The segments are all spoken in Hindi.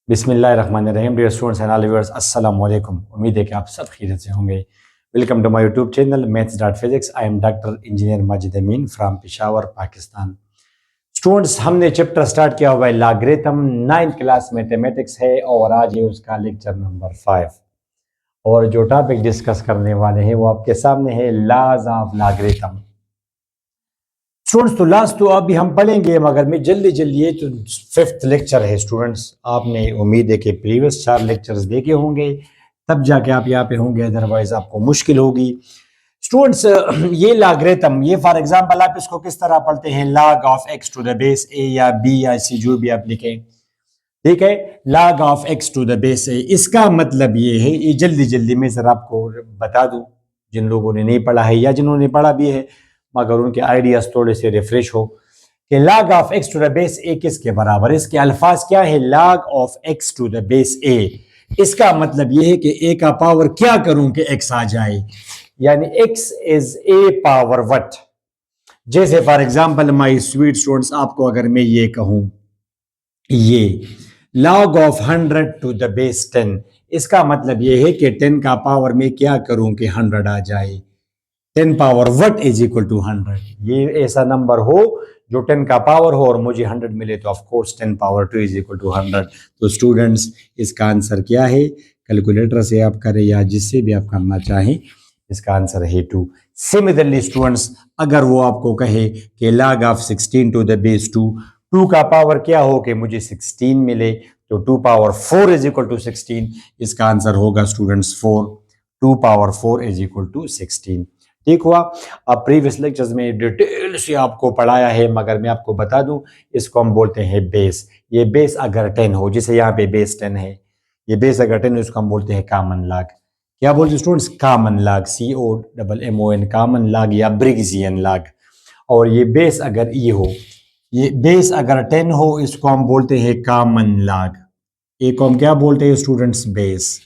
बिस्मिल्लाहिर्रहमानिर्रहीम। Dear students and all viewers, अस्सलाम वालेकुम। उम्मीद है कि आप सब खैरियत से होंगे। Welcome to my YouTube channel maths dot physics. I am doctor engineer Majid Amin from Peshawar, Pakistan. Students, हमने चैप्टर स्टार्ट किया हुआ है लॉगरिथम, 9th क्लास मैथमेटिक्स है और आज है उसका लेक्चर नंबर 5। और जो टॉपिक डिस्कस करने वाले हैं वो आपके सामने है, लॉज ऑफ लॉगरिथम। स्टूडेंट्स, तो लास्ट तो अभी हम पढ़ेंगे, मगर मैं जल्दी जल्दी, ये तो 5th लेक्चर है स्टूडेंट्स। आपने उम्मीद है कि प्रीवियस 4 लेक्चर्स देखे होंगे, तब जाके आप यहाँ पे होंगे, अदरवाइज आपको मुश्किल होगी। स्टूडेंट्स, ये लॉगरिथम, ये फॉर एग्जांपल आप इसको किस तरह पढ़ते हैं, log of x to the base a या b या c, जो भी आप लिखें, ठीक है। log of x to the base a, इसका मतलब ये है, ये जल्दी जल्दी मैं जरा आपको बता दूं, जिन लोगों ने नहीं पढ़ा है या जिन्होंने पढ़ा भी है मगर उनके आइडियाज थोड़े से रिफ्रेश हो, कि log of x to the base a किसके बराबर है। इसके अल्फाज क्या है, log of x to the base a, इसका मतलब ये है कि a का पावर क्या करूं कि x आ जाए, यानी x इज a पावर वट। जैसे for example my sweet students, आपको अगर मैं ये कहूं, ये log of 100 to the base 10, इसका मतलब ये है कि 10 का पावर में क्या करूं कि 100 आ जाए। 10 power what is equal to 100। ये ऐसा नंबर हो जो 10 का पावर हो और मुझे 100 मिले, तो of course 10 power 2 is equal to 100। तो स्टूडेंट्स, इसका आंसर क्या है, कैलकुलेटर से आप करें या जिससे भी आप करना चाहें, इसका आंसर है 2। सिमिलरली स्टूडेंट्स, अगर वो आपको कहे कि log of 16 to the base 2, 2 का पावर क्या हो कि मुझे 16 मिले, तो 2 पावर 4 इज इक्वल टू 16, इसका आंसर होगा students 4। 2 power 4 is equal to 16। ठीक हुआ। अब प्रीवियस लेक्चर्स में डिटेल से आपको पढ़ाया है, मगर मैं आपको बता दूं, इसको हम बोलते हैं बेस। ये बेस अगर 10 हो, जैसे यहाँ पे बेस 10 है, ये बेस अगर 10 हो, इसको हम बोलते हैं कॉमन लॉग। क्या बोलते हैं students, common log, COMMON, common log या ब्रिग्जियन लॉग। और ये बेस अगर ई हो, ये बेस अगर 10 हो, इसको हम बोलते हैं कॉमन लॉग। एक को हम क्या बोलते हैं स्टूडेंट्स, बेस।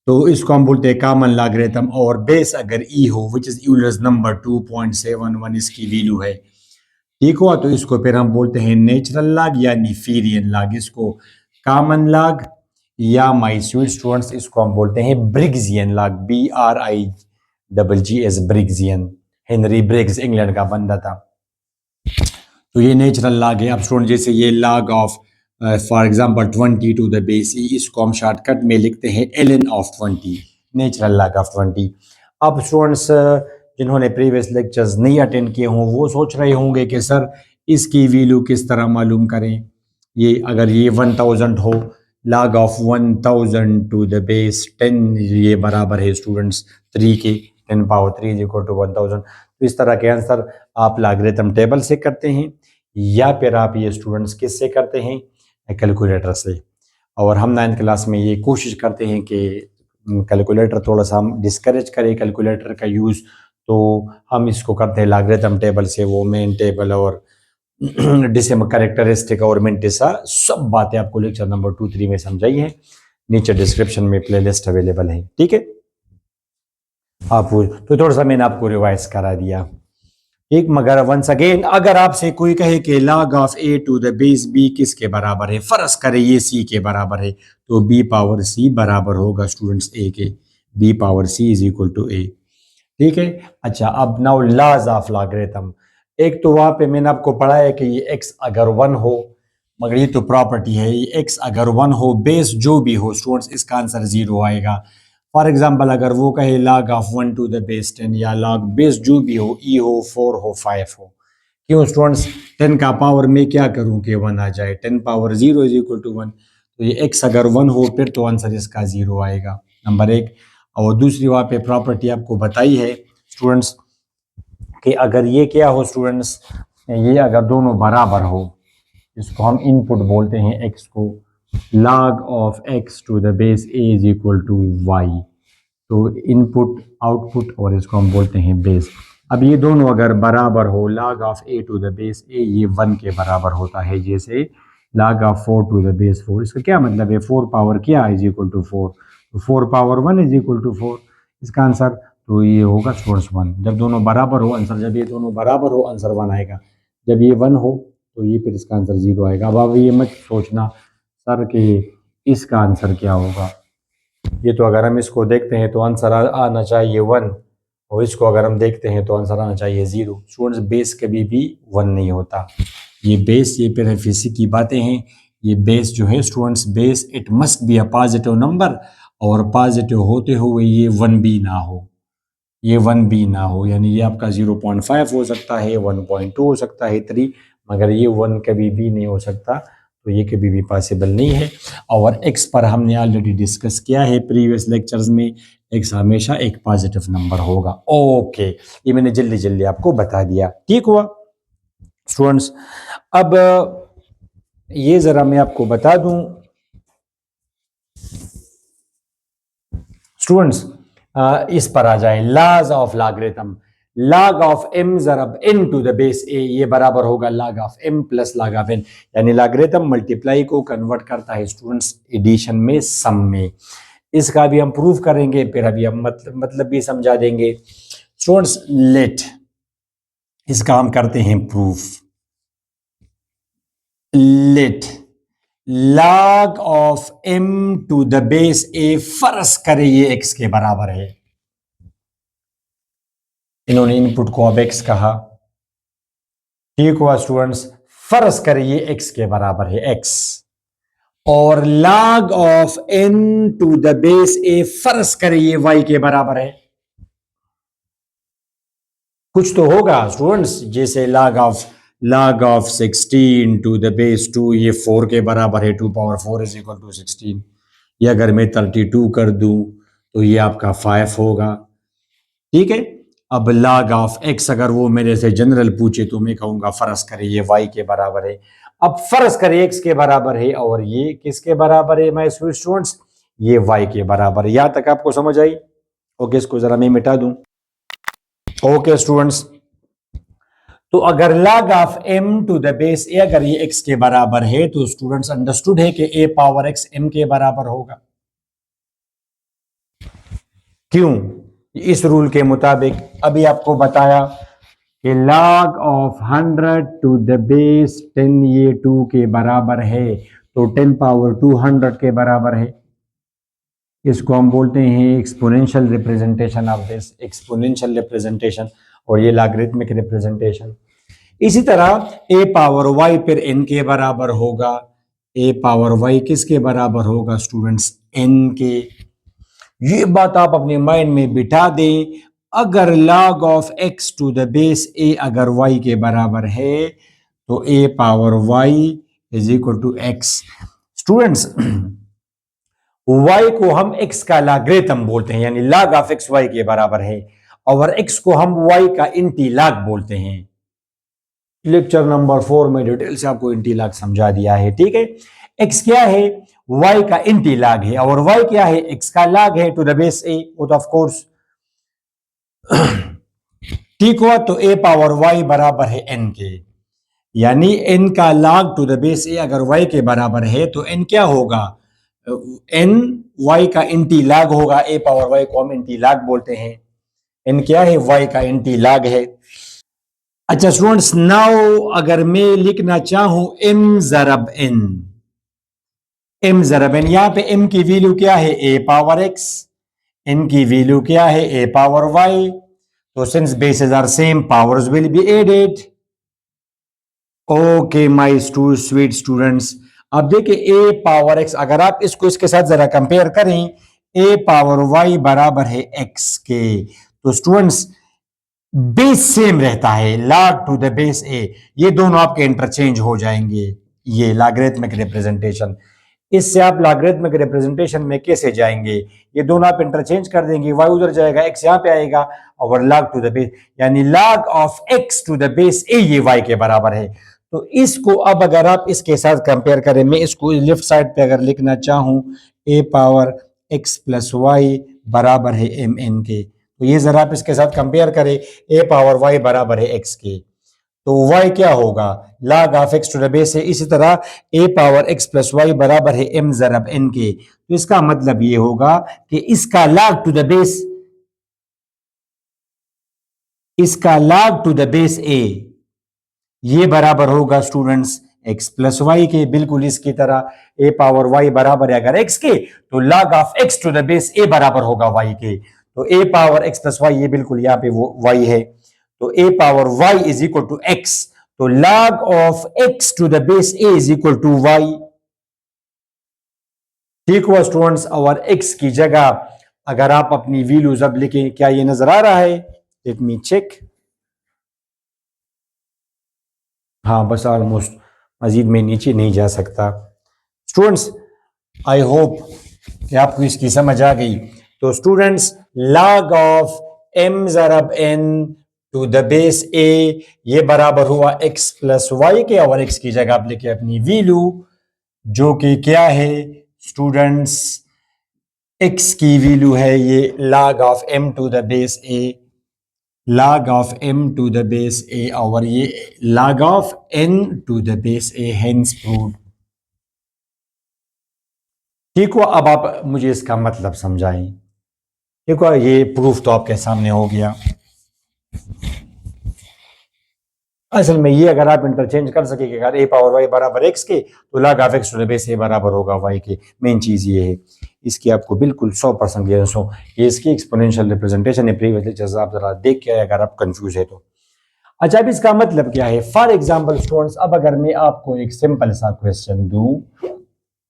तो इसको हम बोलते हैं कॉमन लॉगरिथम। और बेस अगर ई हो, विच इज यूलर्स नंबर 2.71 इसकी वैल्यू है, ठीक हुआ, तो इसको फिर हम बोलते हैं नेचुरल लॉग या नीफेरियन लॉग। इसको कॉमन लॉग या माय स्वीट स्टूडेंट्स, इसको हम बोलते हैं Briggsian log, BRIGGS, Briggsian. Henry Briggs England का बंदा था। तो ये नेचुरल लॉग है। अब स्टूडेंट, जैसे ये log of for example 20 to the base e, इसको हम शॉर्टकट में लिखते हैं ln of 20, natural log of 20। अब स्टूडेंट्स, जिन्होंने प्रीवियस लेक्चर्स नहीं अटेंड किए हों, वो सोच रहे होंगे कि सर इसकी वैल्यू किस तरह मालूम करें। ये अगर ये 1000 हो, log of 1000 to the base 10, ये बराबर है स्टूडेंट्स 3 के, 10 पावर 3 इज इक्वल टू 1000। तो इस तरह के आंसर आप लॉगरिथम टेबल से करते हैं, या फिर आप ये स्टूडेंट्स किससे करते हैं, कैलकुलेटर से। और हम 9th क्लास में ये कोशिश करते हैं कि कैलकुलेटर थोड़ा सा हम डिस्करेज करें कैलकुलेटर का यूज़, तो हम इसको करते हैं लॉगरिथम टेबल से। वो मेन टेबल और डिसिमल कैरेक्टरिस्टिक और मिंटिसा सब बातें आपको लेक्चर नंबर 2-3 में समझाई है। नीचे डिस्क्रिप्शन में प्लेलिस्ट अवेलेबल है, ठीक है। आप तो थोड़ा सा मैंने आपको रिवाइज करा दिया, एक। मगर वंस अगेन, अगर आपसे कोई कहे कि log of a to the base b किसके बराबर है, फर्ज करें ये c के बराबर है, तो b पावर c बराबर होगा स्टूडेंट्स a के, b power c is equal to a, ठीक है। अच्छा, अब नाउ लॉज ऑफ लॉगरिथम। एक तो वहां पे मैंने आपको पढ़ा है कि ये x अगर 1 हो, मगर ये तो प्रॉपर्टी है, ये x अगर 1 हो, बेस जो भी हो स्टूडेंट्स, इसका आंसर 0 आएगा। फॉर एग्जाम्पल, अगर वो कहे log of 1 to the base 10, या log बेस जो भी हो, e हो, 4 हो, 5 हो, क्यों स्टूडेंट्स, 10 का पावर में क्या करूं कि 1 आ जाए, 10 पावर 0 इज इक्वल टू 1। तो ये x अगर 1 हो, फिर तो आंसर इसका 0 आएगा, नंबर 1। और दूसरी वहाँ पे प्रॉपर्टी आपको बताई है स्टूडेंट्स कि अगर ये क्या हो स्टूडेंट्स, ये अगर दोनों बराबर हो, इसको हम इनपुट बोलते हैं x को, log of x to the base a is equal to y। तो इनपुट आउटपुट, और इसको हम बोलते हैं बेस। अब ये दोनों अगर बराबर हो, log of a to the base a ये 1 के बराबर होता है, जैसे log of 4 to the base 4। इसका क्या मतलब है, 4 पावर क्या इज इक्वल टू 4, तो 4 पावर 1 इज इक्वल टू 4, इसका आंसर तो ये होगा स्टूडेंट्स 1। जब दोनों बराबर हो आंसर, जब ये दोनों बराबर हो आंसर 1 आएगा, जब ये 1 हो तो ये फिर इसका आंसर 0 आएगा। अब ये मत सोचना सर कि इसका आंसर क्या होगा? ये तो अगर हम इसको देखते हैं तो आंसर आना चाहिए 1, और इसको अगर हम देखते हैं तो आंसर आना चाहिए 0। स्टूडेंट्स, बेस कभी भी 1 नहीं होता। ये बेस, ये फिर फिजिक्स की बातें हैं। ये बेस जो है students, base it must be a positive number, और पॉजिटिव होते हुए ये 1 भी ना हो, ये 1 भी ना हो, यानी ये आपका 0.5 हो सकता है, 1.2 हो सकता है, 3, मगर ये 1 कभी भी नहीं हो सकता। तो ये कभी भी पॉसिबल नहीं है। और एक्स पर हमने ऑलरेडी डिस्कस किया है प्रीवियस लेक्चर्स में, एक्स हमेशा एक पॉजिटिव नंबर होगा। ओके, ये मैंने जल्दी जल्दी आपको बता दिया, ठीक हुआ स्टूडेंट्स। अब ये जरा मैं आपको बता दूं स्टूडेंट्स, इस पर आ जाए, laws of logarithm. log of m ज़रब n to the base a, ये बराबर होगा log of m plus log of n, यानी लॉगरिथम मल्टीप्लाई को कन्वर्ट करता है स्टूडेंट्स एडिशन में, सम में। इसका भी हम प्रूव करेंगे, फिर अभी हम मतलब भी समझा देंगे स्टूडेंट्स। लेट इसका हम करते हैं proof. Let log of m to the base a, फर्ज करें ये x के बराबर है। इन्होंने इनपुट को अब x कहा, ठीक हुआ स्टूडेंट्स। फर्ज करें ये x के बराबर है, x, और log of n to the base a, फर्ज करें ये y के बराबर है। कुछ तो होगा स्टूडेंट्स, जैसे log of 16 to the base 2, ये 4 के बराबर है, 2 पावर 4 इज इक्वल टू 16। ये अगर मैं 32 कर दूं तो ये आपका 5 होगा, ठीक है। अब log ऑफ x अगर वो मेरे से जनरल पूछे तो मैं कहूंगा फर्ज करें ये y के बराबर है। अब फर्ज करें x के बराबर है, और ये किसके बराबर है माय स्वीट स्टूडेंट्स? ये y के बराबर है। यहां तक आपको समझ आई? ओके, इसको जरा मैं मिटा दूं। ओके स्टूडेंट्स, तो अगर log of m to the base a अगर ये x के बराबर है, तो स्टूडेंट्स अंडरस्टूड है कि a पावर x m के बराबर होगा। क्यों? इस रूल के मुताबिक अभी आपको बताया कि log of 100 to the base 10 ये 2 के बराबर है, तो 10 पावर 200 के बराबर है। इसको हम बोलते हैं exponential representation of this, exponential representation, और ये लॉगरिथमिक रिप्रेजेंटेशन। इसी तरह a पावर y फिर n के बराबर होगा। a पावर y किसके बराबर होगा स्टूडेंट्स? n के। ये बात आप अपने माइंड में बिठा दें। अगर log of x to the base a अगर y के बराबर है, तो a power y is equal to x। Students, y को हम x का लॉगरिथम बोलते हैं, यानी log ऑफ x y के बराबर है, और x को हम y का इंटीलॉग बोलते हैं। लेक्चर नंबर 4 में डिटेल से आपको इंटीलॉग समझा दिया है, ठीक है। x क्या है? y का इंटीलॉग है, और y क्या है? x का लॉग है टू द बेस a, वो तो ऑफ कोर्स ठीक हुआ। तो a पावर y बराबर है n के, यानी n का log to the base a अगर y के बराबर है, तो n क्या होगा? n y का इंटीलॉग होगा। a पावर y को हम इंटीलॉग बोलते हैं। n क्या है? y का इंटीलॉग है। अच्छा स्टूडेंट्स, नाउ अगर मैं लिखना चाहूं m ज़रब n, m ज़रब n, यहां पे m की वैल्यू क्या है? a पावर x, n की वैल्यू क्या है? a power y। तो since bases are same, powers will be added. Okay my sweet students, अब देखिए a पावर x, अगर आप इसको इसके साथ जरा कंपेयर करें, a पावर y बराबर है x के, तो स्टूडेंट्स बेस सेम रहता है, log to the base a, ये दोनों आपके इंटरचेंज हो जाएंगे। ये लॉगरिथमिक रिप्रेजेंटेशन, इससे आप लॉगरिथमिक रिप्रेजेंटेशन में कैसे जाएंगे? ये दोनों आप इंटरचेंज कर देंगे, y उधर जाएगा, x यहां पे आएगा, और log टू द बेस, यानी log of x to the base a ये y के बराबर है। तो इसको अब अगर आप इसके साथ कंपेयर करें, मैं इसको लेफ्ट साइड पे अगर लिखना चाहूं, a power x plus y बराबर है mn के, तो ये जरा आप इसके साथ कंपेयर करें, a पावर y बराबर है x के, तो y क्या होगा? log of x to the base है। इसी तरह a power x plus y बराबर है m ज़रब n के, तो इसका मतलब ये होगा कि इसका log टू द बेस, इसका log to the base a ये बराबर होगा स्टूडेंट्स एक्स प्लस वाई के, बिल्कुल इसकी तरह ए पावर वाई बराबर है अगर एक्स के तो log of x to the base a बराबर होगा वाई के। तो a power x plus y, ये बिल्कुल यहाँ पे वो वाई है, तो a power y is equal to x, तो log of x to the base a is equal to y. ठीक हुआ स्टूडेंट्स। और एक्स की जगह अगर आप अपनी वैल्यूज अब लिखें, क्या ये नजर आ रहा है? Let me check. हाँ बस ऑलमोस्ट, मजीद में नीचे नहीं जा सकता। स्टूडेंट्स आई होप कि आपको इसकी समझ आ गई। तो स्टूडेंट्स log ऑफ m ज़रब n to the base a ये बराबर हुआ x प्लस वाई के, और x की जगह आप लिखे अपनी वैल्यू जो कि क्या है स्टूडेंट्स, x की वैल्यू है ये log of m to the base a, log of m to the base a, और ये log of n to the base a, hence proved. ठीक हुआ। अब आप मुझे इसका मतलब समझाएं। देखो ये प्रूफ तो आपके सामने हो गया। असल में ये अगर आप इंटरचेंज कर सके कि अगर ए पावर वाई बराबर एक्स के तो log of x to the base a बराबर होगा वाई के, मेन चीज ये है। इसकी आपको बिल्कुल 100% क्लियरेंस हो। ये इसकी एक्सपोनेंशियल रिप्रेजेंटेशन है, प्रीवियस लेक्चर्स आप जरा देख के अगर आप कंफ्यूज है तो। अच्छा अब इसका मतलब क्या है? फॉर एग्जाम्पल स्टूडेंट्स, अब अगर मैं आपको एक सिंपल सा क्वेश्चन दूं,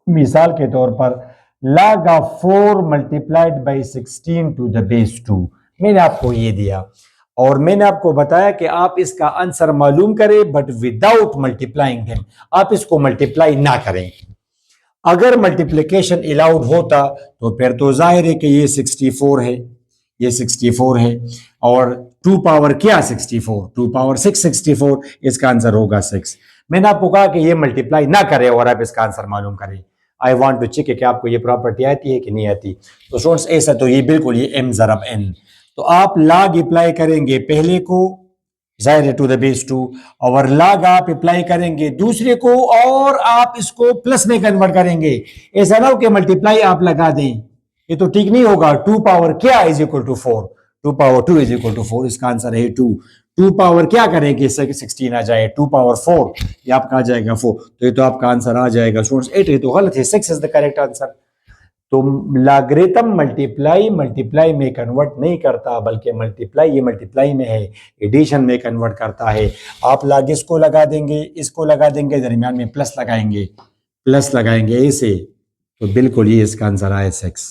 मिसाल के तौर पर log of 4 multiplied by 16 to the base 2, मैंने आपको ये दिया और मैंने आपको बताया कि आप इसका आंसर मालूम करें बट विदाउट मल्टीप्लाइंग देम, आप इसको मल्टीप्लाई ना करें। अगर मल्टीप्लिकेशन अलाउड होता तो फिर तो जाहिर है कि ये 64 है, ये 64 है, और 2 पावर क्या 64, 2 पावर 6 64, इसका आंसर होगा 6। मैंने आपको कहा कि ये मल्टीप्लाई ना करें और आप इसका आंसर मालूम करें। आई वांट टू चेक कि आपको ये प्रॉपर्टी आती है कि नहीं आती। तो स्टूडेंट्स ऐसा तो ये बिल्कुल ये m ज़रब n, तो आप log अप्लाई करेंगे पहले को जाहिर है टू द बेस 2, और log आप अप्लाई करेंगे दूसरे को और आप इसको प्लस में कन्वर्ट करेंगे। ऐसा ना हो कि मल्टीप्लाई आप लगा दें, ये तो ठीक नहीं होगा। 2 पावर क्या is equal to 4, 2 power 2 is equal to 4, इसका आंसर है 2। 2 पावर क्या करेंगे 16 आ जाए, 2 पावर 4 ये आपका आ जाएगा 4, तो ये तो आपका आंसर आ जाएगा स्टूडेंट्स 8, ये तो गलत है, 6 इज द करेक्ट आंसर। तो लॉगरिथम मल्टीप्लाई में कन्वर्ट नहीं करता, बल्कि मल्टीप्लाई ये मल्टीप्लाई में है, एडिशन में कन्वर्ट करता है। आप लॉग इसको लगा देंगे, इसको लगा देंगे, दरमियान में प्लस लगाएंगे ऐसे, तो बिल्कुल ये इसका आंसर आया 6।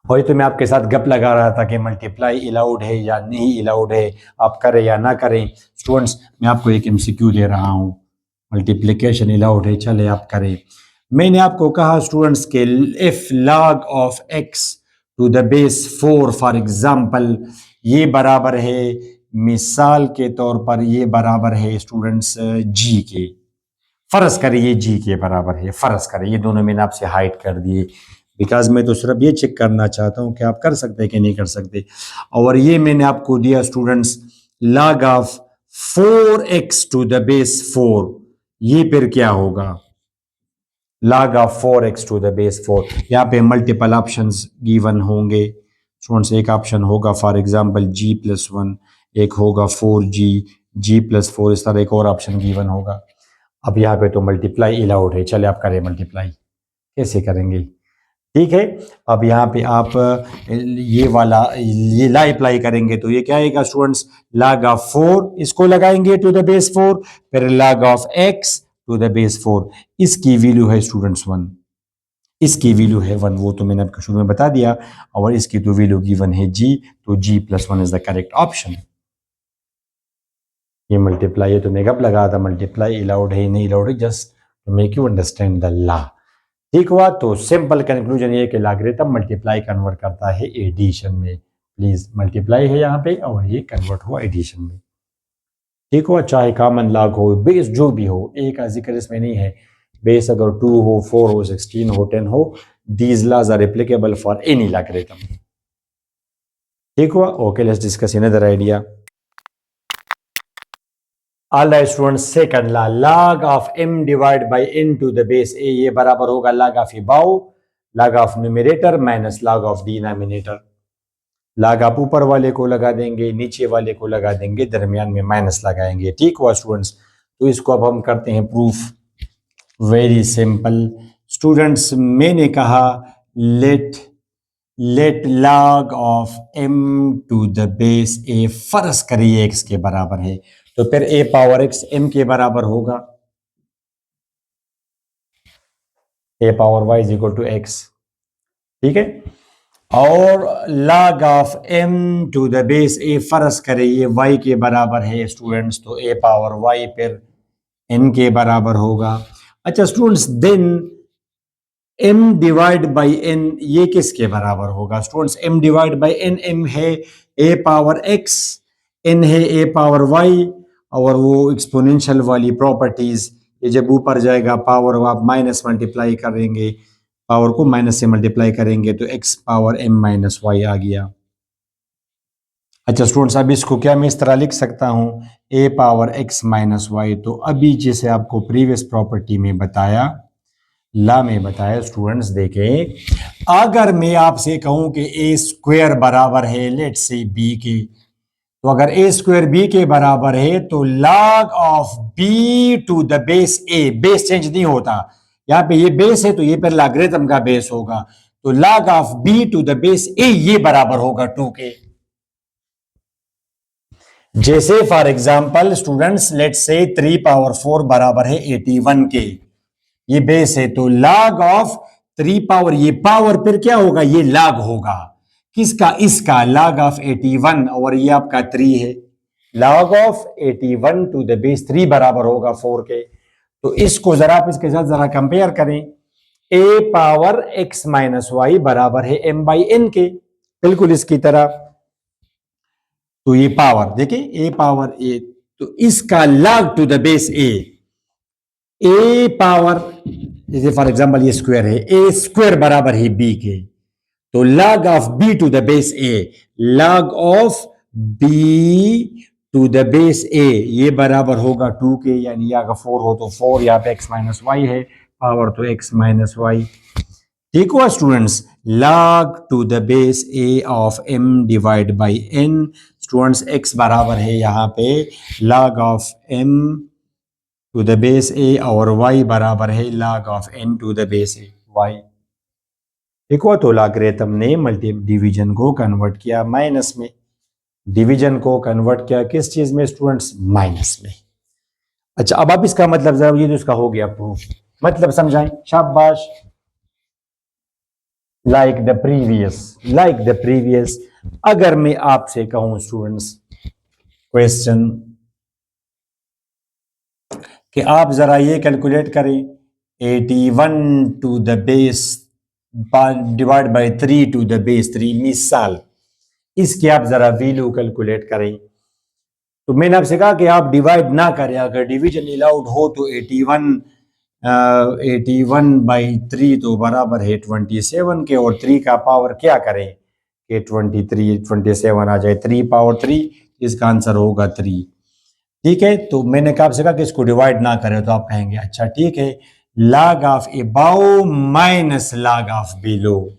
और तो मैं आपके साथ गप लगा रहा था कि मल्टीप्लाई अलाउड है या नहीं अलाउड है, आप करें या ना करें। स्टूडेंट्स मैं आपको एक एमसीक्यू दे रहा हूँ, मल्टीप्लिकेशन अलाउड है, चले आप करें। मैंने आपको कहा स्टूडेंट्स के if log of x to the base 4 for example ये बराबर है, मिसाल के तौर पर ये बराबर है स्टूडेंट्स g के, फर्ज करें ये g के बराबर है, फर्ज करें, ये दोनों मैंने आपसे हाइड कर दिए बिकॉज मैं तो सिर्फ ये चेक करना चाहता हूं कि आप कर सकते हैं कि नहीं कर सकते। और ये मैंने आपको दिया students log of 4x to the base 4, ये फिर क्या होगा log of 4x to the base 4। यहाँ पे मल्टीपल ऑप्शंस गिवन होंगे स्टूडेंट्स, एक ऑप्शन होगा फॉर एग्जांपल g+1, एक होगा 4g, g+4, इस तरह एक और ऑप्शन गिवन होगा। अब यहाँ पे तो मल्टीप्लाई अलाउड है, चले आप करें मल्टीप्लाई, कैसे करेंगे? ठीक है, अब यहाँ पे आप ये वाला ये ला अप्लाई करेंगे तो ये क्या आएगा स्टूडेंट्स, log ऑफ 4 इसको लगाएंगे टू द बेस 4, फिर log of x to the base 4, इसकी वैल्यू है स्टूडेंट्स 1, इसकी वैल्यू है 1, वो तो मैंने आपको शुरू में बता दिया, और इसकी तो वैल्यू गिवन है g, तो g+1 is the correct option. ये मल्टीप्लाई है तो मैं कब लगा था, मल्टीप्लाई अलाउड है नहीं अलाउड है, just to make you understand the law. ठीक हुआ। तो सिंपल कंक्लूजन ये कि लॉगरिथम मल्टीप्लाई कन्वर्ट करता है एडिशन में। प्लीज मल्टीप्लाई है यहाँ पे और ये कन्वर्ट हुआ एडिशन में। ठीक हुआ, चाहे कॉमन लॉग हो, बेस जो भी हो, एक का जिक्र इसमें नहीं है, बेस अगर 2 हो, 4 हो, 16 हो, 10 हो, these laws are applicable for any logarithm. ठीक हुआ। Okay, let's discuss another idea. All right students, second law, log of m divide by n to the base a, ये बराबर होगा log of above, log of numerator minus log of denominator. log आप ऊपर वाले को लगा देंगे, नीचे वाले को लगा देंगे, दरमियान में माइनस लगाएंगे। ठीक हुआ स्टूडेंट्स। तो इसको अब हम करते हैं प्रूफ। वेरी सिंपल स्टूडेंट्स, मैंने कहा let log of m to the base a, फर्ज करिए x के बराबर है, तो फिर a पावर x m के बराबर होगा, a power y is equal to x। ठीक है, और log of m to the base a फर्ज करिए y के बराबर है स्टूडेंट्स, तो a पावर y फिर n के बराबर होगा। अच्छा students, then m divide by n ये किसके बराबर होगा students? m divide by n, m है a पावर x, n है a पावर y, और वो एक्सपोनेंशियल वाली प्रॉपर्टीज, ये जब ऊपर जाएगा पावर आप माइनस मल्टीप्लाई करेंगे, पावर को माइनस से मल्टीप्लाई करेंगे तो x power m minus y आ गया। अच्छा स्टूडेंट्स, अब इसको क्या मैं इस तरह लिख सकता हूं, a power x minus y. तो अभी जैसे आपको प्रीवियस प्रॉपर्टी में बताया, ला में बताया स्टूडेंट्स, देखें, अगर मैं आपसे कहूं कि a स्क्वायर बराबर है लेट से b के, तो अगर a स्क्वायर b के बराबर है तो log of b to the base a, base change नहीं होता, यहां पे ये बेस है तो ये पर लॉगरिथम का बेस होगा, तो log of b to the base a ये बराबर होगा 2 के। जैसे फॉर एग्जांपल स्टूडेंट्स, लेट से 3 पावर 4 बराबर है 81 के, ये बेस है, तो log ऑफ 3 पावर, ये पावर फिर क्या होगा, ये log होगा किसका, इसका, log ऑफ 81, और ये आपका 3 है, log of 81 to the base 3 बराबर होगा 4 के। तो इसको जरा आप इसके साथ जरा कंपेयर करें, a power x minus y बराबर है m बाई n के, बिल्कुल इसकी तरह। तो ये पावर देखिए, a पावर a, तो इसका log to the base a power, जैसे फॉर एग्जांपल ये स्क्वायर है, a स्क्वायर बराबर है b के, तो log of b to the base a, log of b to the base a ये बराबर होगा 2 के, यानी अगर 4 हो तो 4, यहाँ पे x माइनस वाई है, पावर तो x माइनस वाई। ठीक हुआ students, log to the base a of m divide by n, students x बराबर है यहाँ पे log of m to the base a, और y बराबर है log of n to the base a y। ठीक हुआ, तो लॉगरिथम ने मल्टी डिवीजन को कन्वर्ट किया माइनस में, डिवीजन को कन्वर्ट किया किस चीज में स्टूडेंट्स, माइनस में। अच्छा अब आप इसका मतलब जरा, ये तो इसका हो गया प्रूफ, मतलब समझाएं, शाबाश। लाइक द प्रीवियस, अगर मैं आपसे कहूं स्टूडेंट्स क्वेश्चन कि आप जरा ये कैलकुलेट करें, 81 to the base divide by 3 to the base 3, मिसाल इसकी आप जरा वैल्यू कैलकुलेट करें। तो मैंने आपसे कहा कि आप डिवाइड ना करें, अगर डिवीजन अलाउड हो तो 81 बाई 3 तो बराबर है 27 के, और 3 का पावर क्या करें कि 27 आ जाए, 3 पावर 3, इसका आंसर होगा 3। ठीक है, तो मैंने कहा आपसे कहा कि इसको डिवाइड ना करें, तो आप कहेंगे अच्छा ठीक है, log of about minus log of below,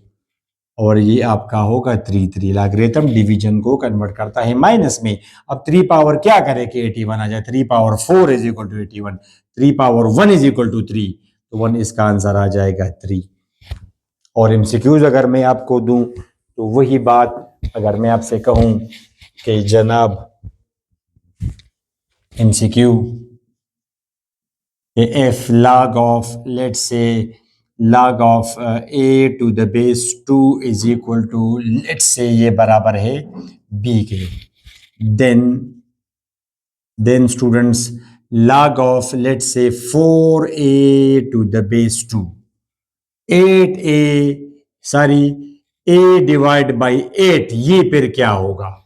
और ये आपका होगा 3 लॉगरिथम डिवीजन को कन्वर्ट करता है माइनस में। अब 3 पावर क्या करे कि 81 आ जाए, 3 power 4 is equal to 81, 3 power 1 is equal to 3, तो 1 इसका आंसर आ जाएगा 3। और एमसीक्यूज अगर मैं आपको दूं तो वही बात, अगर मैं आपसे कहूं कि जनाब MCQ if log of let's say log of a to the base 2 is equal to, let's say ये बराबर है b के, then students log of let's say 4a to the base 2, 8a sorry a divide by 8, ये फिर क्या होगा,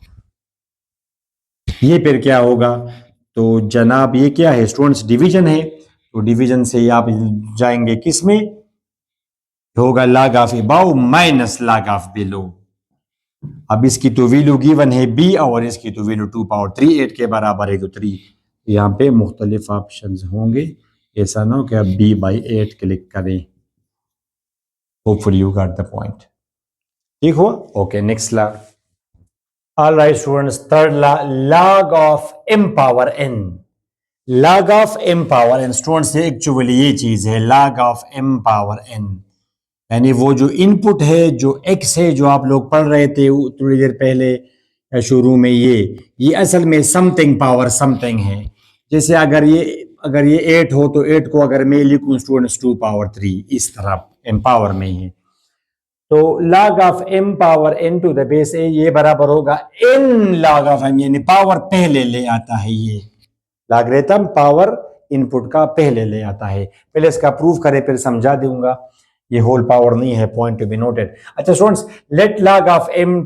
ये फिर क्या होगा, तो जनाब ये क्या है स्टूडेंट्स, डिवीजन है, तो डिवीजन से आप जाएंगे किस में, होगा log of about minus log of below. अब इसकी तो वैल्यू गिवन है b, और इसकी तो वैल्यू 2 पावर 3 8 के बराबर है, तो 3 यहाँ पे मुख्तलिफ ऑप्शंस होंगे, ऐसा ना हो कि आप b बाई 8 क्लिक करें। Hopefully you got the point. ठीक हुआ, okay next law. All right students, third law, log of m power n, log of m power n students ये एक्चुअली ये चीज है log of m power n, यानी वो जो इनपुट है जो x है जो आप लोग पढ़ रहे थे थोड़ी देर पहले शुरू में, ये असल में समथिंग पावर समथिंग है। जैसे अगर ये 8 हो तो 8 को अगर मैं लिखूं स्टूडेंट्स 2 पावर 3 इस तरह m पावर में ही है, तो log of m power n to the base a ये बराबर होगा n log ऑफ m, यानी पावर पहले ले आता है, ये लॉगरिथम पावर इनपुट का पहले ले आता है। पहले इसका प्रूफ करें फिर समझा दूंगा, ये होल पावर नहीं है, पॉइंट टू बी नोटेड। अच्छा students, let log of m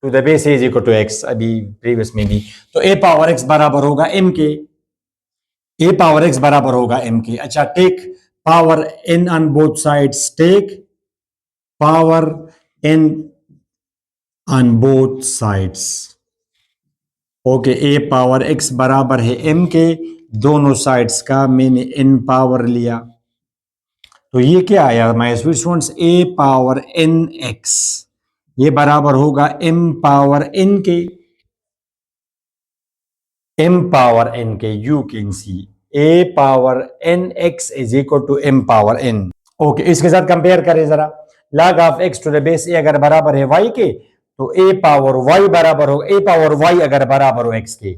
to the base a is equal to x, अभी प्रीवियस में भी, तो a पावर x बराबर होगा m के, a पावर x बराबर होगा m के। अच्छा, take power n on both sides, take power n on both sides. Okay, a power x बराबर है m के, दोनों साइड्स का मैंने n पावर लिया, तो ये क्या आया my sweet students, a power n x ये बराबर होगा m पावर n के, m पावर n के। You can see a power n x is equal to m power n। Okay, इसके साथ कंपेयर करें जरा, log of x to the base a अगर बराबर है y के, तो a पावर y बराबर हो, a पावर y अगर बराबर हो x के,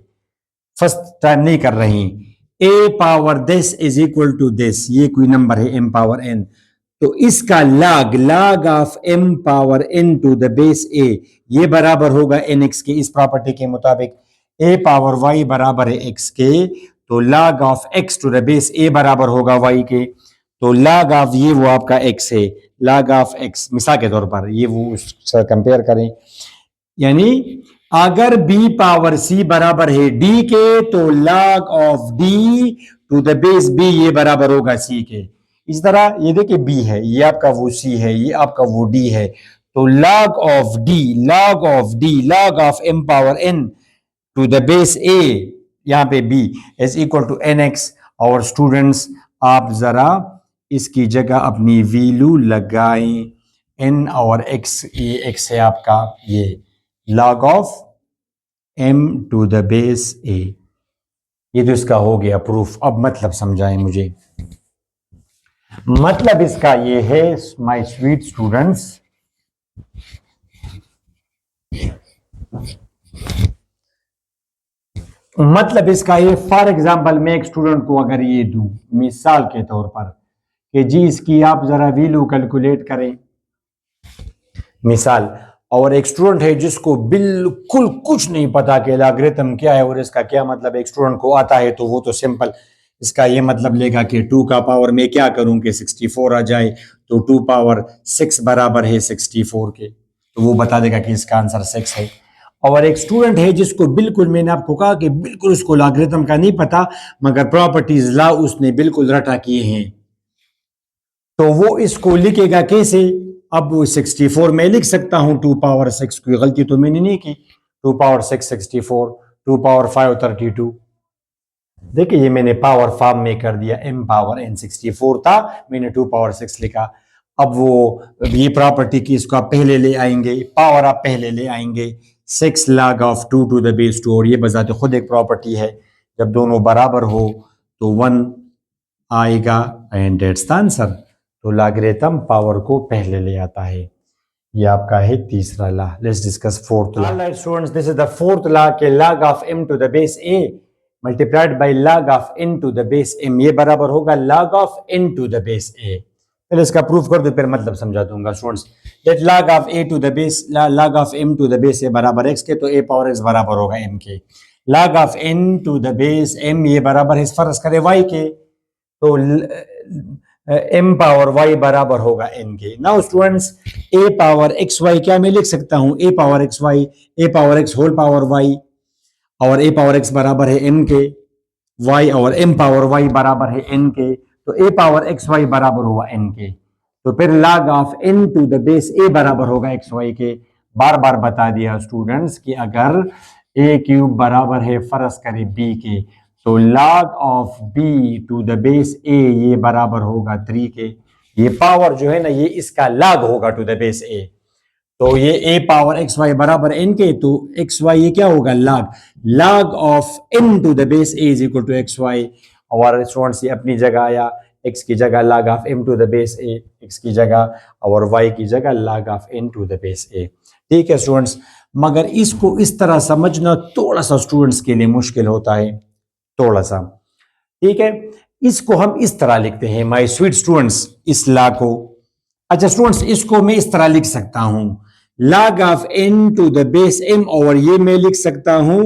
फर्स्ट टाइम नहीं कर रही, a power this is equal to this, ये कोई नंबर है m पावर n, तो इसका log of m power n to the base a ये बराबर होगा nx के। इस प्रॉपर्टी के मुताबिक a पावर y बराबर है x के, तो log of x to the base a बराबर होगा y के, तो log ऑफ ये वो आपका x है, log ऑफ x मिसाल के तौर पर ये वो उससे कंपेयर करें, यानी अगर b पावर c बराबर है d के, तो log of d to the base b ये बराबर होगा c के। इस तरह ये देखिए b है, ये आपका वो c है, ये आपका वो d है, तो log of d, log of m power n to the base a यहाँ पे b is equal to nx। और स्टूडेंट्स आप जरा इसकी जगह अपनी वैल्यू लगाएं, n और x, ये x है आपका, ये log of m to the base a, ये तो इसका हो गया प्रूफ। अब मतलब समझाएं मुझे, मतलब इसका ये है माय स्वीट स्टूडेंट्स, मतलब इसका ये, फॉर एग्जांपल मैं एक स्टूडेंट को अगर ये दूं मिसाल के तौर पर कि जी इसकी आप जरा वैल्यू कैलकुलेट करें मिसाल, और एक स्टूडेंट है जिसको बिल्कुल कुछ नहीं पता कि लॉगरिथम क्या है और इसका क्या मतलब, एक स्टूडेंट को आता है तो वो तो सिंपल इसका ये मतलब लेगा कि 2 का पावर में क्या करूं कि 64 आ जाए, तो 2 पावर 6 बराबर है 64 के, तो वो बता देगा कि इसका आंसर 6 है। और एक स्टूडेंट है जिसको बिल्कुल, मैंने आपको कहा कि बिल्कुल उसको लॉगरिथम का नहीं पता, मगर प्रॉपर्टीज लॉ उसने बिल्कुल रटा किए हैं, तो वो इसको लिखेगा कैसे, अब वो 64 में लिख सकता हूं 2 पावर 6, कोई गलती तो मैंने नहीं की, 2 पावर 6 64, 2 पावर 5 32, देखिए ये मैंने पावर फॉर्म में कर दिया, m पावर n 64 था, मैंने 2 पावर 6 लिखा। अब वो ये प्रॉपर्टी की इसको आप पहले ले आएंगे, पावर आप पहले ले आएंगे, 6 log of 2 to the base 2, और ये बजाते खुद एक प्रॉपर्टी है, जब दोनों बराबर हो तो 1 आएगा एंड दैट्स द आंसर। तो लॉगरिथम पावर को पहले ले आता है, ये आपका है तीसरा law. Let's discuss fourth law. All right students, this is the fourth law के log of m to the base a multiplied by log of n to the base m ये बराबर होगा log of n to the base a। पहले इसका प्रूफ कर दो फिर मतलब समझा दूंगा students. Let log of a to the base, log of m to the base a बराबर x के, तो a पावर x बराबर होगा m के। log of n to the base m ये बराबर है, फर्ज करें y के, तो m पावर y बराबर होगा n के। Now students, a power x y क्या मैं लिख सकता हूं, a power x y, a power x whole power y, और a पावर x बराबर है m के, y और m पावर y बराबर है n के, तो a पावर x y बराबर होगा n के। तो फिर log of n to the base a बराबर होगा x y के। बार बार बता दिया स्टूडेंट्स कि अगर a क्यूब बराबर है फर्ज करें b के, तो log of b to the base a ये बराबर होगा 3 के। ये पावर जो है ना, ये इसका log होगा टू द बेस a। तो ये a पावर एक्स वाई बराबर n के, तो एक्स वाई ये क्या होगा, log of n to the base a is equal to X Y. और स्टूडेंट्स ये अपनी जगह आया, x की जगह log of m to the base a, x की जगह, और y की जगह log of n to the base a। ठीक है स्टूडेंट्स, मगर इसको इस तरह समझना थोड़ा सा स्टूडेंट्स के लिए मुश्किल होता है, थोड़ा सा। ठीक है, इसको हम इस तरह लिखते हैं माय स्वीट स्टूडेंट्स, इस ला को। अच्छा स्टूडेंट्स, इसको मैं इस तरह लिख सकता हूं, log of n to the base m, और ये मैं लिख सकता हूं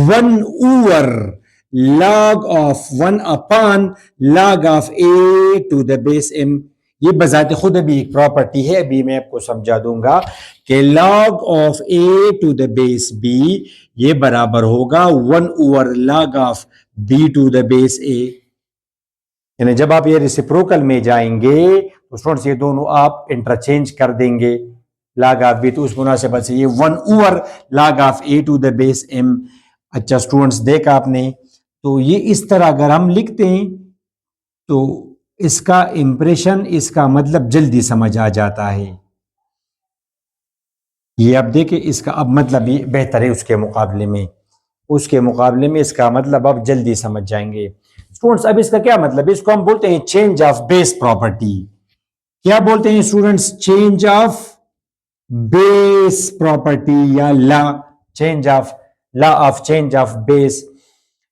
1 over log of 1 upon log of a to the base m। ये बजाते खुद अभी एक प्रॉपर्टी है, अभी मैं आपको समझा दूंगा कि log of a to the base b ये बराबर होगा 1 over log of b to the base a। यानी जब आप ये रेसिप्रोकल में जाएंगे तो स्टूडेंट्स ये दोनों आप इंटरचेंज कर देंगे, log ऑफ b, तो उस मुनासिबत से ये 1 over log of a to the base m। अच्छा स्टूडेंट्स, देखा आपने, तो ये इस तरह अगर हम लिखते हैं तो इसका इंप्रेशन, इसका मतलब जल्दी समझ आ जाता है। ये अब देखिए, इसका अब मतलब ये बेहतर है उसके मुकाबले में इसका मतलब आप जल्दी समझ जाएंगे स्टूडेंट्स। अब इसका क्या मतलब है, इसको हम बोलते हैं चेंज ऑफ बेस प्रॉपर्टी। क्या बोलते हैं students, change of base property, या law of change of base.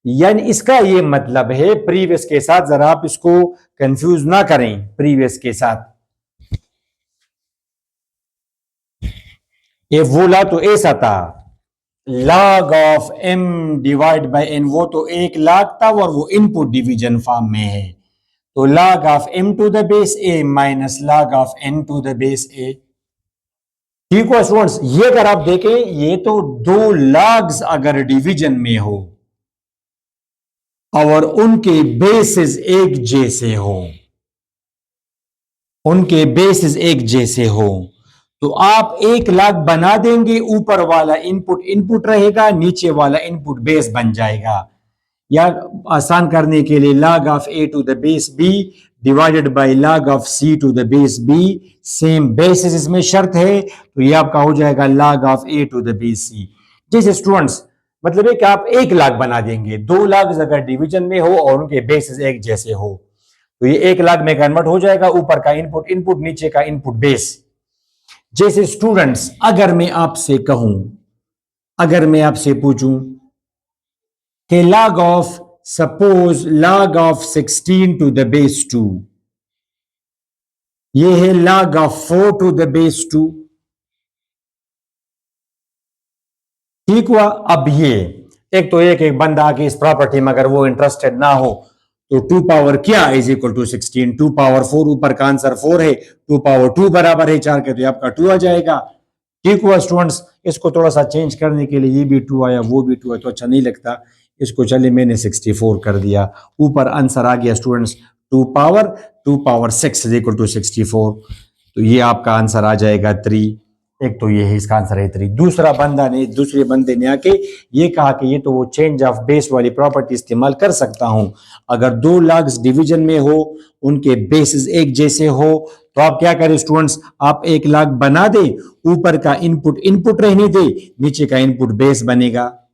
यानी इसका ये मतलब है, प्रीवियस के साथ जरा आप इसको कंफ्यूज ना करें, प्रीवियस के साथ ये वो ला तो ऐसा था, log of m divide by n, वो तो 1 लाख था और वो इनपुट डिवीजन फॉर्म में है, तो log of m to the base a माइनस log of n to the base a। ठीक हुआ स्टूडेंट्स, ये अगर आप देखें, ये तो दो लॉग्स अगर डिवीजन में हो और उनके बेसिस एक जैसे हो तो आप 1 लाख बना देंगे, ऊपर वाला इनपुट रहेगा, नीचे वाला इनपुट बेस बन जाएगा। या आसान करने के लिए log of a to the base b by bye log of c to the base b, सेम बेसिस इसमें शर्त है, तो ये आपका हो जाएगा log of a to the base c। जैसे स्टूडेंट्स, मतलब है कि आप 1 लाख बना देंगे, 2 लाख अगर डिवीजन में हो और उनके बेसिस एक जैसे हो तो ये 1 लाख में कन्वर्ट हो जाएगा, ऊपर का इनपुट नीचे का इनपुट बेस। जैसे स्टूडेंट्स, अगर मैं आपसे पूछूं कि log of 16 to the base 2, ये है log of 4 to the base 2। ठीक हुआ। अब ये एक बंदा आके इस प्रॉपर्टी में अगर वो इंटरेस्टेड ना हो तो 2 पावर क्या इज इक्वल टू 16, 2 पावर 4, ऊपर का आंसर 4 है, 2 पावर 2 बराबर है 4 के, तो आपका 2 आ जाएगा। ठीक हुआ स्टूडेंट्स, इसको थोड़ा सा चेंज करने के लिए ये भी 2 आया, वो भी 2 आया, तो अच्छा नहीं लगता, इसको चले मैंने 64 कर दिया, ऊपर आंसर आ गया students 2 power 6 is equal to 64, तो ये आपका आंसर आ जाएगा 3। एक तो ये है, इसका आंसर है 3। दूसरे बंदे ने आके ये कहा कि ये तो वो चेंज ऑफ बेस वाली प्रॉपर्टी इस्तेमाल कर सकता हूं, अगर 2 लॉग्स डिवीजन में हो, उनके बेसिस एक जैसे हो, तो आप क्या करें स्टूडेंट्स, आप 1 लॉग बना दे, ऊपर का इनपुट रहने दे, नीचे का इनपुट बेस बनेगा।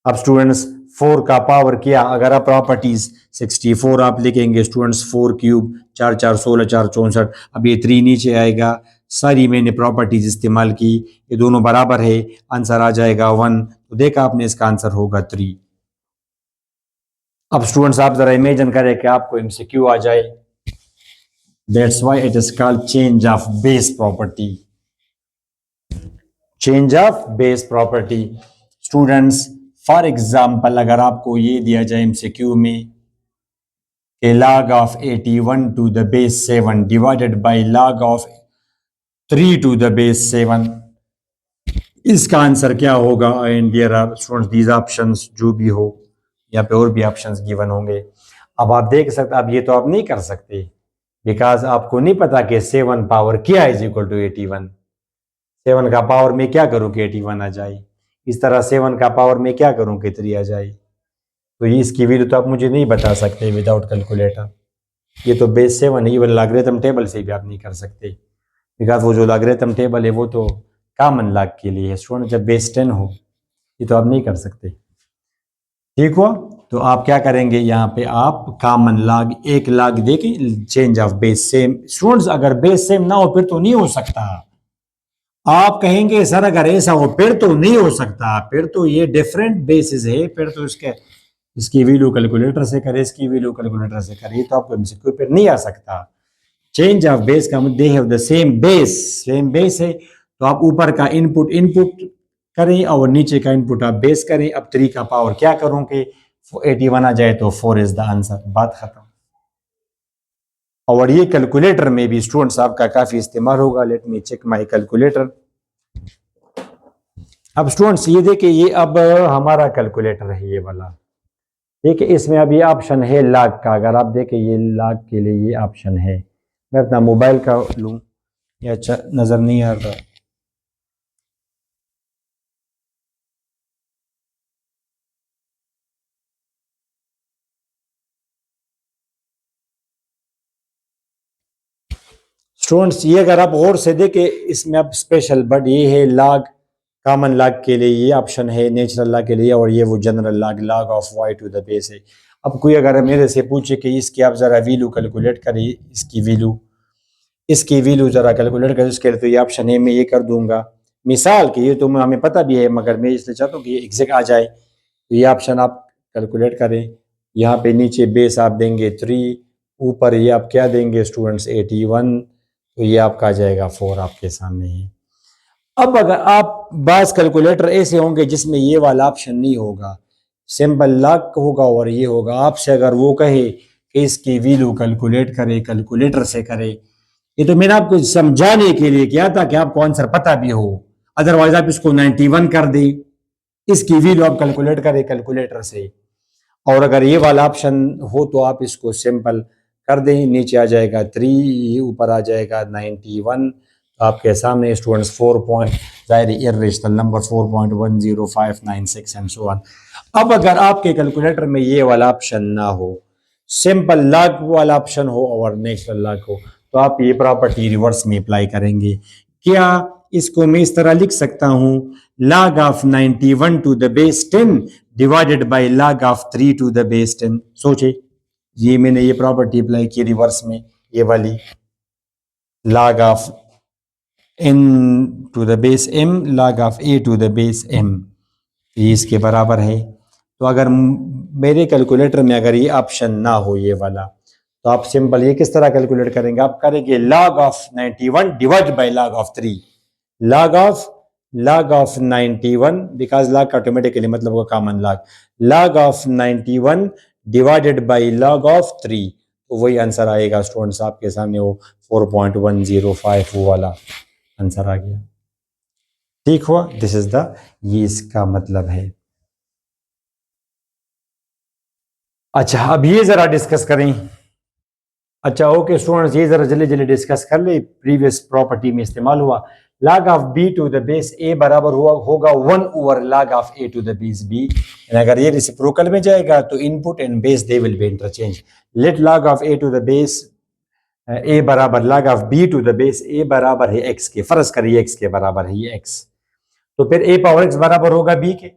अब स्टूडेंट्स 4 का पावर क्या, अगर आप प्रॉपर्टीज 64 आप लिखेंगे स्टूडेंट्स, 4 क्यूब 4 4 16 4 64, अब ये 3 नीचे आएगा, सारी मैंने प्रॉपर्टीज इस्तेमाल की, ये दोनों बराबर है, आंसर आ जाएगा 1, तो देखा आपने, इसका आंसर होगा 3। अब स्टूडेंट्स आप जरा इमेजिन करें कि आपको एमसीक्यू आ जाए, that's why it is called change of base property. Change of base property students, for example अगर आपको ये दिया जाए एमसीक्यू में कि log of 81 to the base 7 divided bye log of 3 to the base 7, इसका आंसर क्या होगा। And there are students these options, जो भी हो, यहाँ पे और भी ऑप्शंस गिवन होंगे। अब आप देख सकते, अब ये तो आप नहीं कर सकते बिकॉज आपको नहीं पता कि 7 पावर क्या इज इक्वल टू 81। 7 का पावर में क्या करूं कि 81 आ जाए, इस तरह 7 का पावर में क्या करूं कि 3 आ जाए, तो ये इसकी वैल्यू तो आप मुझे नहीं बता सकते विदाउट कैलकुलेटर। ये तो बेस 7 है, इवन लॉगरिथम टेबल से भी आप नहीं कर सकते। बिकॉज वो जो लॉगरिथम टेबल है वो तो कॉमन लॉग के लिए है स्टूडेंट, जब बेस 10 हो, ये तो आप नहीं कर सकते। ठीक हुआ? तो आप क्या करेंगे, यहाँ पे आप कॉमन लॉग एक लॉग देके change of base same. Students अगर बेस सेम ना हो फिर तो नहीं हो सकता। आप कहेंगे सर अगर ऐसा हो फिर तो नहीं हो सकता, फिर तो ये डिफरेंट बेसिस है, फिर तो इसके इसकी वैल्यू कैलकुलेटर से करे, इसकी वैल्यू कैलकुलेटर से करे, तो आपको एमसीक्यू पे नहीं आ सकता। चेंज ऑफ बेस का मतलब they have the same base है, तो आप ऊपर का इनपुट इनपुट करें और नीचे का इनपुट आप बेस करें। अब 3 का पावर क्या करूं कि 81 आ जाए तो 4 इज द आंसर, बात खत्म। और ये कैलकुलेटर में भी स्टूडेंट्स आपका काफी इस्तेमाल होगा। Let me check my calculator. अब स्टूडेंट्स ये देखिए, ये अब हमारा कैलकुलेटर है ये वाला। देखिए इसमें अब ये ऑप्शन है लाख का, अगर आप देखें ये लाख के लिए ये ऑप्शन है। मैं अपना मोबाइल का लूं, ये अच्छा नजर नहीं आ रहा। स्टूडेंट्स ये अगर आप और से देखें इसमें अब स्पेशल बट ये है लाग, कॉमन लाग के लिए ये ऑप्शन है, नेचुरल लाग के लिए, और ये वो general log, log of y to the base है। अब कोई अगर मेरे से पूछे कि इसकी आप जरा वैल्यू कैलकुलेट करिए, इसकी वैल्यू जरा कैलकुलेट करिए, उसके लिए तो ये ऑप्शन है, मैं ये कर दूंगा। मिसाल की ये तो हमें पता भी है, मगर मैं इसलिए चाहता हूँ कि ये एग्जैक्ट आ जाए। तो ये ऑप्शन आप कैलकुलेट करें। यहाँ पे नीचे बेस आप देंगे 3, ऊपर ये आप क्या देंगे स्टूडेंट्स 81, तो ये आपका आ जाएगा 4 आपके सामने है। अब अगर आप बास कैलकुलेटर ऐसे होंगे जिसमें ये वाला ऑप्शन नहीं होगा, सिंपल लॉग होगा और ये होगा, आपसे अगर वो कहे कि इसकी वैल्यू कैलकुलेट करे, कैलकुलेटर से करे, ये तो मैंने आपको समझाने के लिए किया था कि आपको आंसर पता भी हो। अदरवाइज आप इसको 91 कर दें, इसकी वैल्यू आप कैलकुलेट करें कैलकुलेटर से, और अगर ये वाला ऑप्शन हो तो आप इसको सिंपल कर दें, नीचे आ जाएगा 3, ऊपर आ जाएगा 91। तो आपके सामने स्टूडेंट्स 4 पॉइंट जाहिर irrational number 4.10596 and so on. अब अगर आपके कैलकुलेटर में ये वाला ऑप्शन ना हो, सिंपल लॉग वाला ऑप्शन हो और नेचुरल लॉग हो, तो आप ये प्रॉपर्टी रिवर्स में अप्लाई करेंगे। क्या इसको मैं इस तरह लिख सकता हूं, log of 91 to the base 10 by bye log of 3 to the base 10। सोचे, ये मैंने ये प्रॉपर्टी अप्लाई की रिवर्स में, ये वाली log of n to the base m log of a to the base m, ये इसके बराबर है। तो अगर मेरे कैलकुलेटर में अगर ये ऑप्शन ना हो ये वाला, तो आप सिंपल ये किस तरह कैलकुलेट करेंगे, आप करेंगे log of 91 divide by log of 3, log of 91 because log automatically मतलब वो common log of 91 divided by log of 3, तो वही आंसर आएगा स्टूडेंट्स आपके सामने, वो 4.105 वो वाला आंसर आ गया। ठीक हुआ? दिस इज द, ये इसका मतलब है। अच्छा अब ये जरा डिस्कस करें। अच्छा ओके स्टूडेंट्स, ये जरा जल्दी जल्दी डिस्कस कर ले। प्रीवियस प्रॉपर्टी में इस्तेमाल हुआ log of b to the base a बराबर होगा 1 over log of a to the base b। अगर ये रेसिप्रोकल में जाएगा तो input and base they will be interchange. Let log of a to the base a बराबर log of b to the base a बराबर है x के, फर्ज करिए x के बराबर है ये x, तो फिर a पावर x बराबर होगा b के।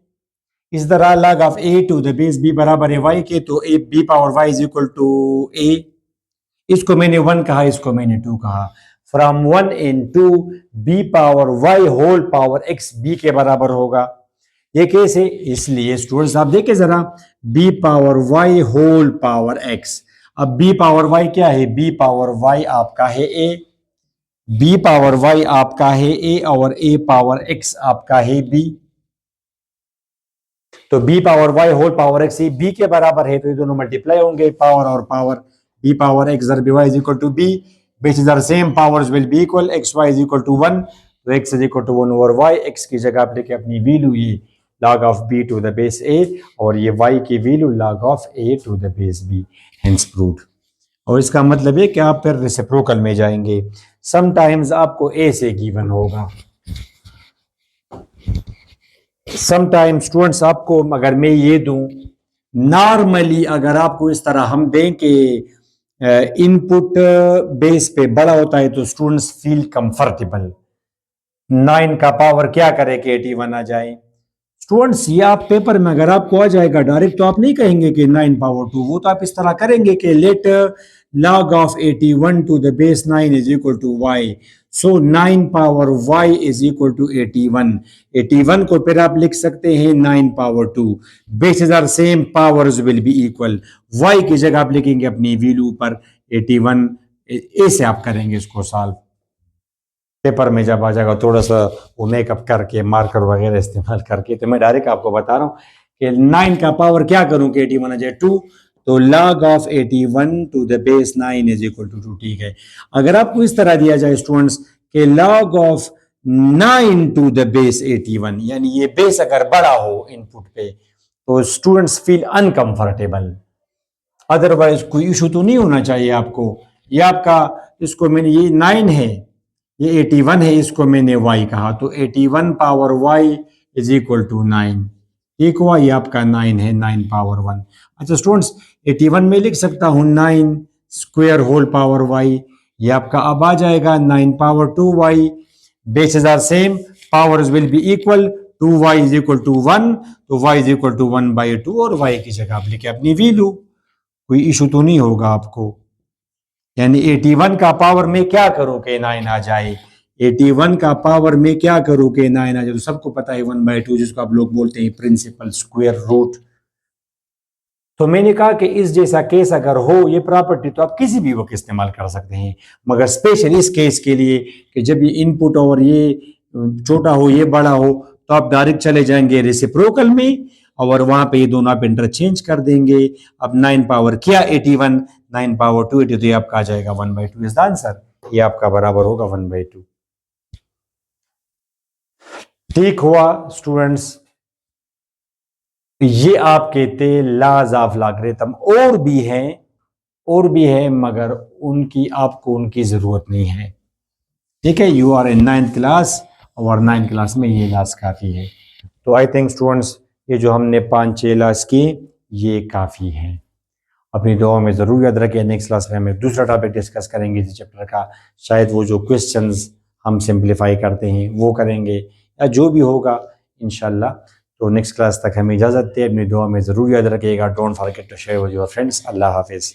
इस तरह log of a to the base b बराबर है y के, तो a b power y is equal to a। इसको मैंने 1 कहा, इसको मैंने 2 कहा। From 1 in 2 b power y whole power x b के बराबर होगा। ये कैसे? इसलिए स्टूडेंट्स आप देखें जरा, b power y whole power x। अब b पावर y क्या है? b पावर y आपका है a, b पावर y आपका है a और a पावर x आपका है b। तो b power y whole power x b के बराबर है, तो ये दोनों मल्टीप्लाई होंगे, पावर और पावर, b पावर x दर by is equal to b, which is the same powers will be equal, xy is equal to 1, तो x is equal to 1 over y, x की जगह आप लेके अपनी वैल्यू ये log of b to the base a और ये y की value log of a to the base b, hence proved। और इसका मतलब है कि आप फिर रेसिप्रोकल में जाएंगे, समटाइम्स आपको a से गिवन होगा, समटाइम स्टूडेंट्स आपको अगर मैं ये दूं, नॉर्मली अगर आपको इस तरह हम दें कि इनपुट बेस पे बड़ा होता है तो स्टूडेंट्स फील कंफर्टेबल। 9 का पावर क्या करे कि 81 आ जाए। स्टूडेंट्स ये आप पेपर में अगर आपको आ जाएगा डायरेक्ट तो आप नहीं कहेंगे कि 9 पावर 2, वो तो आप इस तरह करेंगे कि late log of 81 to the base 9 is equal to y, so 9 power y is equal to 81। 81 को फिर आप लिख सकते हैं 9 power 2, bases are same, powers will be equal. y की जगह आप लिखेंगे अपनी वैल्यू पर 81। ऐसे आप करेंगे इसको सॉल्व। पेपर में जब आ जाएगा थोड़ा सा वो मेकअप करके मार्कर वगैरह इस्तेमाल करके, तो मैं डायरेक्ट आपको बता रहा हूँ कि 9 का पावर क्या करूं कि 81 आ जाए 2, तो log of 81 to the base 9 is equal to 2। ठीक है, अगर आपको इस तरह दिया जाए स्टूडेंट्स कि log of 9 to the base 81, यानी ये बेस अगर बड़ा हो इनपुट पे तो स्टूडेंट्स फील अनकंफर्टेबल। अदरवाइज कोई इशू तो नहीं होना चाहिए आपको। ये आपका, इसको मैंने, ये 9 है, ये 81 है, इसको मैंने y कहा, तो 81 power y is equal to 9। ठीक हुआ, ये आपका 9 है, 9 पावर 1। अच्छा स्टूडेंट्स, 81 में लिख सकता हूं 9 स्क्वायर होल पावर y, ये आपका अब आ जाएगा 9 power 2y। Bases are same, powers will be equal, 2y is equal to 1, तो y इज इक्वल टू 1/2, और y की जगह आप लिखे अपनी वैल्यू। कोई इशू तो नहीं होगा आपको। यानी 81 का पावर में क्या करूं कि 9 आ जाए, 81 का पावर में क्या करूं कि 9 आ जाए, तो सबको पता है 1/2, जिसको आप लोग बोलते हैं प्रिंसिपल स्क्वायर रूट। तो मैंने कहा कि इस जैसा केस अगर हो ये प्रॉपर्टी तो आप किसी भी वक्त इस्तेमाल कर सकते हैं, मगर स्पेशल इस केस के लिए कि जब ये इनपुट और ये छोटा हो ये बड़ा हो, तो आप डायरेक्ट चले जाएंगे रेसिप्रोकल में और वहां पे ये दोनों आप इंटरचेंज कर देंगे। अब 9 पावर क्या 81, 9 पावर 2 80, तो ये आपका आ जाएगा 1/2 इज द आंसर। ये आपका बराबर होगा 1/2। ठीक हुआ स्टूडेंट्स, ये आपके थे लाज ऑफ लॉगरिथम। और भी हैं मगर आपको उनकी जरूरत नहीं है। ठीक है, you are in 9th class और 9th क्लास में ये लाज काफी है। तो आई थिंक स्टूडेंट्स ये जो हमने 5-6 लाज की ये काफी है। अपनी दुआ में जरूर याद रखें। नेक्स्ट क्लास में हम दूसरा टॉपिक डिस्कस करेंगे इस चैप्टर का, शायद वो जो क्वेश्चंस हम सिंप्लीफाई करते हैं वो करेंगे या जो भी होगा इंशाल्लाह। तो नेक्स्ट क्लास तक हमें इजाज़त दें। अपनी दुआ में ज़रूर याद रखिएगा। Don't forget to share with your friends. अल्लाह हाफिज़।